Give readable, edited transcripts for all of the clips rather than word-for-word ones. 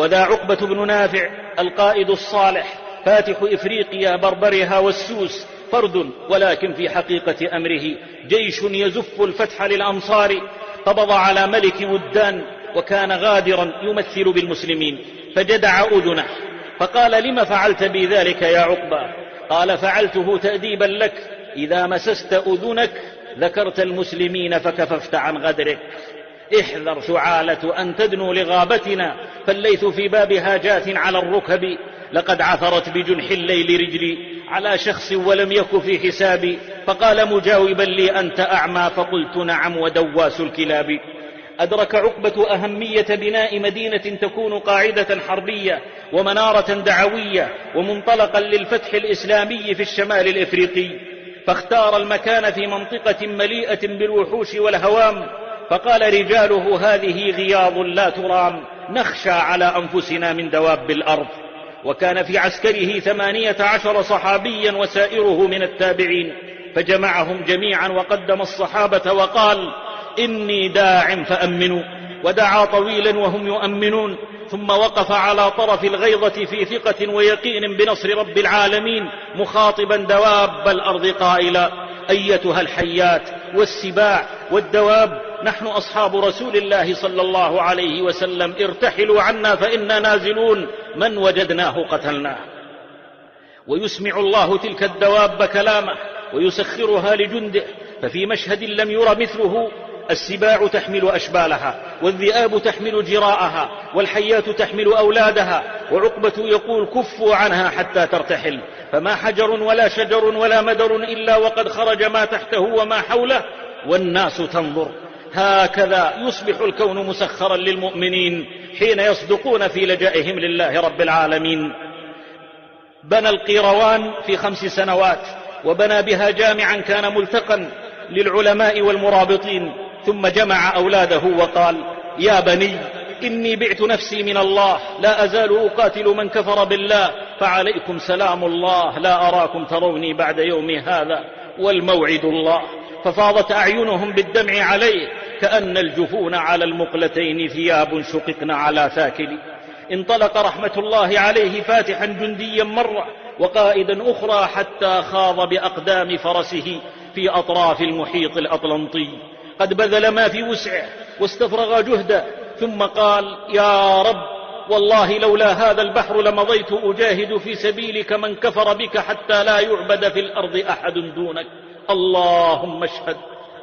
وذا عقبة بن نافع القائد الصالح فاتح إفريقيا بربرها والسوس فرد، ولكن في حقيقة أمره جيش يزف الفتح للأمصار. قبض على ملك ودان وكان غادرا يمثل بالمسلمين، فجدع أذنه فقال: لم فعلت بي ذلك يا عقبة؟ قال: فعلته تأديبا لك، إذا مسست أذنك ذكرت المسلمين فكففت عن غدرك. احذر ثعالة أن تدنو لغابتنا، فالليث في بابها جاث على الركب. لقد عثرت بجنح الليل رجلي على شخص ولم يك في حسابي. فقال مجاوبا لي: أنت أعمى؟ فقلت: نعم، ودواس الكلاب. أدرك عقبة أهمية بناء مدينة تكون قاعدة حربية ومنارة دعوية ومنطلقا للفتح الإسلامي في الشمال الإفريقي، فاختار المكان في منطقة مليئة بالوحوش والهوام. فقال رجاله: هذه غياض لا ترام، نخشى على أنفسنا من دواب الأرض. وكان في عسكره 18 صحابيا وسائره من التابعين، فجمعهم جميعا وقدم الصحابة وقال: إني داع فأمنوا. ودعا طويلا وهم يؤمنون، ثم وقف على طرف الغيضة في ثقة ويقين بنصر رب العالمين، مخاطبا دواب الأرض قائلا: أيتها الحيات والسباع والدواب، نحن أصحاب رسول الله صلى الله عليه وسلم، ارتحلوا عنا فإنا نازلون، من وجدناه قتلناه. ويسمع الله تلك الدواب كلامه ويسخرها لجنده. ففي مشهد لم ير مثله: السباع تحمل أشبالها، والذئاب تحمل جراءها، والحيات تحمل أولادها، وعقبة يقول: كفوا عنها حتى ترتحل. فما حجر ولا شجر ولا مدر إلا وقد خرج ما تحته وما حوله، والناس تنظر. هكذا يصبح الكون مسخرا للمؤمنين حين يصدقون في لجائهم لله رب العالمين. بنى القيروان في 5 سنوات، وبنى بها جامعا كان ملتقا للعلماء والمرابطين، ثم جمع أولاده وقال: يا بني، إني بعت نفسي من الله، لا أزال أقاتل من كفر بالله، فعليكم سلام الله، لا أراكم تروني بعد يومي هذا، والموعد الله. ففاضت أعينهم بالدمع عليه، كأن الجفون على المقلتين ثياب شققن على ثاكل. انطلق رحمة الله عليه فاتحا جنديا مرة وقائدا أخرى، حتى خاض بأقدام فرسه في أطراف المحيط الأطلنطي. قد بذل ما في وسعه واستفرغ جهده، ثم قال: يا رب، والله لولا هذا البحر لمضيت أجاهد في سبيلك من كفر بك حتى لا يعبد في الأرض أحد دونك. اللهم اشهد،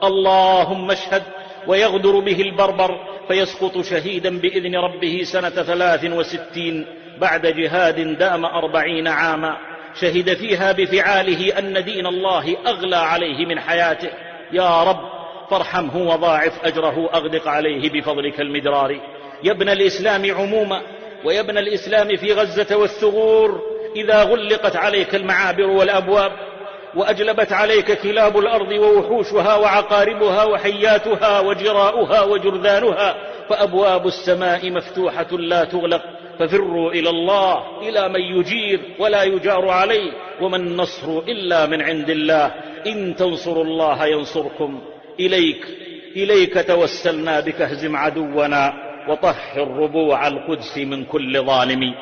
اللهم اشهد. ويغدر به البربر فيسقط شهيدا بإذن ربه سنة 63 بعد جهاد دام 40 عاما، شهد فيها بفعاله أن دين الله أغلى عليه من حياته. يا رب فارحمه وضاعف أجره، أغدق عليه بفضلك المدرار. يا ابن الإسلام عموما، ويا ابن الإسلام في غزة والثغور، إذا غلقت عليك المعابر والأبواب، وأجلبت عليك كلاب الأرض ووحوشها وعقاربها وحياتها وجراؤها وجرذانها، فأبواب السماء مفتوحة لا تغلق، ففروا إلى الله، إلى من يجير ولا يجار عليه، وما النصر إلا من عند الله. إن تنصروا الله ينصركم. إليك توسلنا بك، اهزم عدونا وطهر ربوع القدس من كل ظالم.